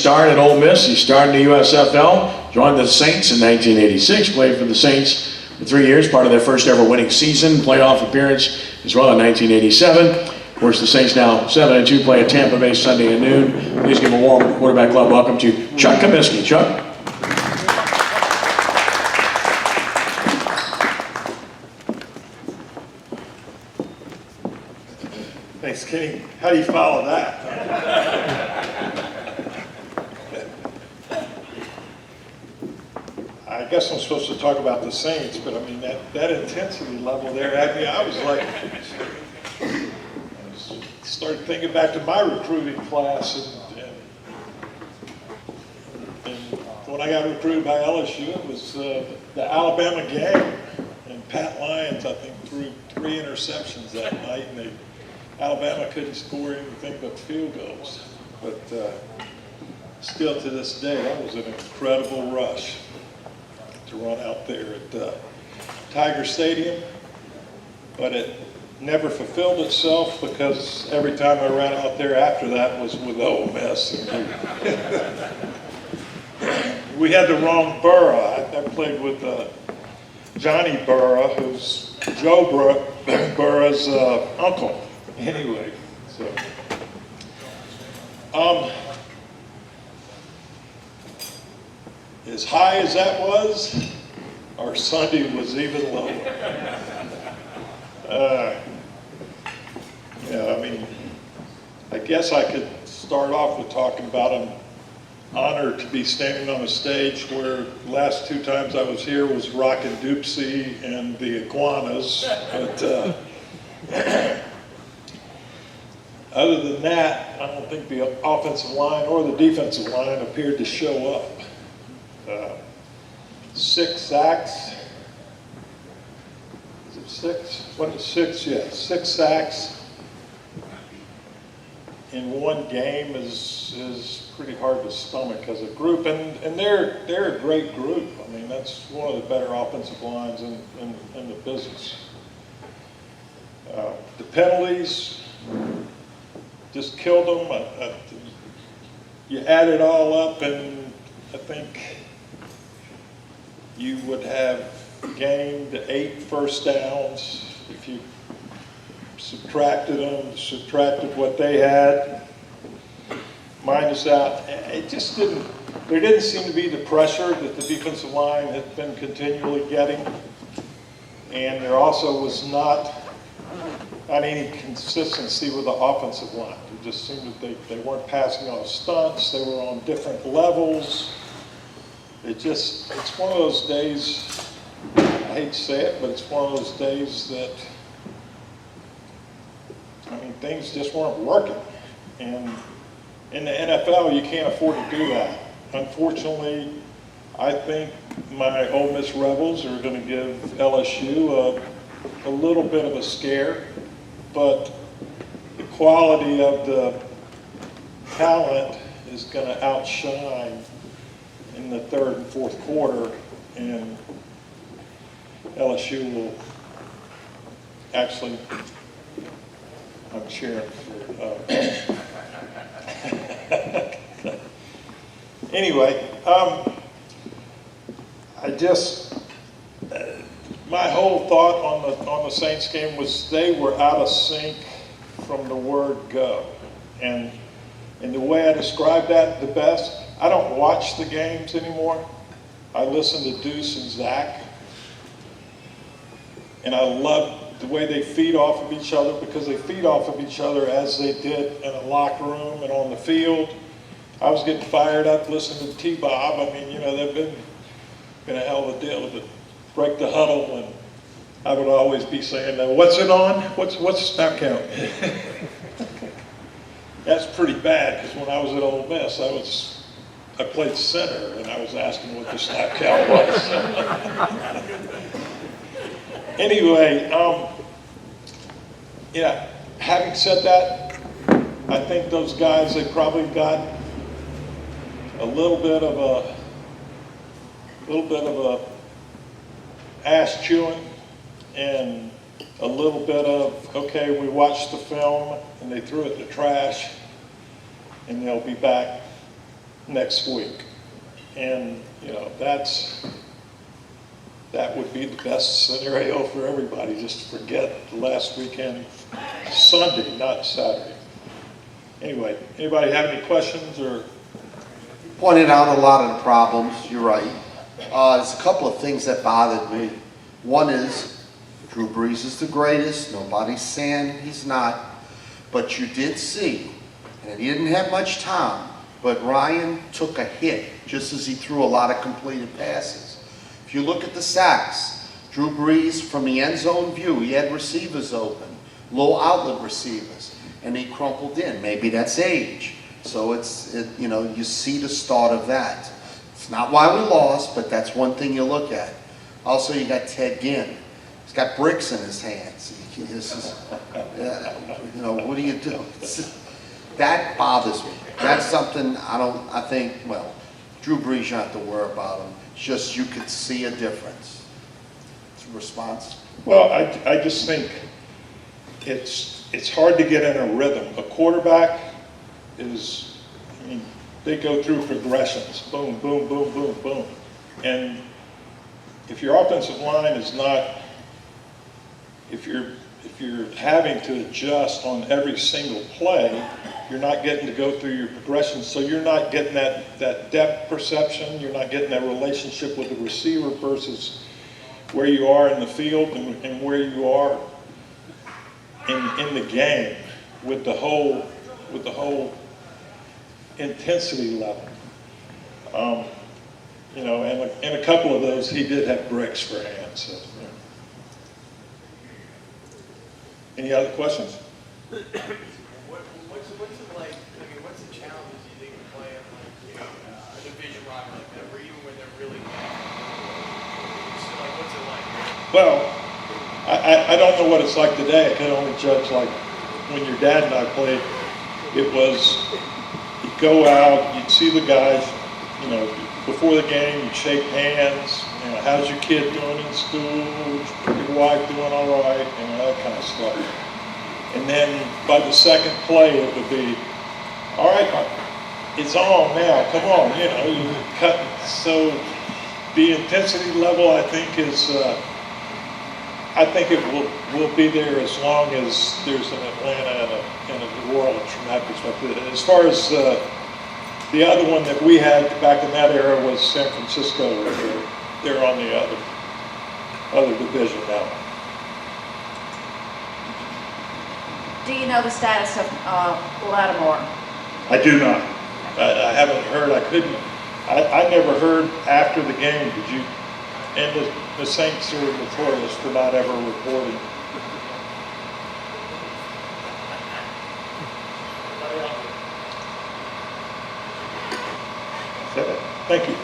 start at Ole Miss. He started in the USFL, joined the Saints in 1986, played for the Saints for 3 years, part of their first ever winning season, playoff appearance as well in 1987. Of course, the Saints now 7-2, play at Tampa Bay Sunday at noon. Please give a warm Quarterback Club welcome to Chuck Commiskey. Chuck. Thanks, Kenny. How do you follow that? I guess I'm supposed to talk about the Saints, but I mean, that intensity level there had me, I was like, started thinking back to my recruiting class, and when I got recruited by LSU, it was the Alabama game, and Pat Lyons, I think, threw 3 interceptions that night, and Alabama couldn't score anything but field goals. But still to this day, that was an incredible rush to run out there at Tiger Stadium. But it never fulfilled itself because every time I ran out there after that was with Ole Miss. We had the wrong Burrow. I played with Johnny Burrow, who's Joe Burrow's uncle. Anyway, so as high as that was, our Sunday was even lower. Yeah, I mean, I guess I could start off with talking about I'm honored to be standing on a stage where the last 2 times I was here was Rockin' Doopsie and the Iguanas, but other than that, I don't think the offensive line or the defensive line appeared to show up. 6 sacks. Is it 6? What is 6? Yeah, 6 sacks in one game is pretty hard to stomach as a group, and they're a great group. I mean, that's one of the better offensive lines in the business. The penalties just killed them. You add it all up, and I think you would have gained 8 first downs if you subtracted what they had, minus out. It just didn't, there didn't seem to be the pressure that the defensive line had been continually getting, and there also was not any consistency with the offensive line. It just seemed that they weren't passing on stunts, they were on different levels. It's one of those days, I hate to say it, but it's one of those days that, I mean, things just weren't working. And in the NFL, you can't afford to do that. Unfortunately, I think my Ole Miss Rebels are going to give LSU a little bit of a scare, but the quality of the talent is going to outshine in the 3rd and 4th quarter, and LSU will actually, I'm cheering for, anyway, my whole thought on the Saints game was they were out of sync from the word go. And the way I describe that the best, I don't watch the games anymore. I listen to Deuce and Zach. And I love the way they feed off of each other, because they feed off of each other as they did in a locker room and on the field. I was getting fired up listening to T-Bob. I mean, you know, they've been a hell of a deal to break the huddle, and I would always be saying, what's it on? What's the snap count? That's pretty bad, because when I was at Ole Miss, I played center, and I was asking what the snap count was. Anyway, yeah, having said that, I think those guys, they probably got a little bit of a ass chewing, and a little bit of, okay, we watched the film and they threw it in the trash, and they'll be back next week. And, you know, that would be the best scenario for everybody, just to forget the last weekend, Sunday, not Saturday. Anyway, anybody have any questions or? Pointed out a lot of the problems, you're right. There's a couple of things that bothered me. One is, Drew Brees is the greatest, nobody's saying he's not, but you did see, and he didn't have much time, but Ryan took a hit just as he threw a lot of completed passes. If you look at the sacks, Drew Brees from the end zone view, he had receivers open, low outlet receivers, and he crumpled in. Maybe that's age. So you know, you see the start of that. It's not why we lost, but that's one thing you look at. Also, you got Ted Ginn. He's got bricks in his hands. This is, you know, what do you do? That bothers me. That's something I think, well, Drew Brees, you don't have to worry about him. It's just you could see a difference. It's a response? Well, I just think it's hard to get in a rhythm. A quarterback is, I mean, they go through progressions, boom, boom, boom, boom, boom. And if your offensive line is not, if you're having to adjust on every single play, you're not getting to go through your progressions, so you're not getting that depth perception, you're not getting that relationship with the receiver versus where you are in the field and where you are in the game with the whole intensity level. You know, and a couple of those he did have bricks for hands. So, yeah. Any other questions? What's it like? I mean, what's the challenges you think of playing like a division rival like that, where even when they're really good, so like what's it like? Well, I don't know what it's like today. I can only judge like when your dad and I played. It was, you'd go out, you'd see the guys, you know, before the game, you'd shake hands, you know, how's your kid doing in school, your wife doing all right, you know, that kind of stuff. And then by the second play, it would be, all right, it's on now, come on, you know, you cut. So the intensity level, I think, is, I think it will be there as long as there's an Atlanta and a New Orleans from that perspective. As far as the other one that we had back in that era was San Francisco. They're on the other division now. Do you know the status of Lattimore? I do not. I haven't heard. I never heard after the game. Did you? And the Saints are notorious for not ever reporting. Thank you.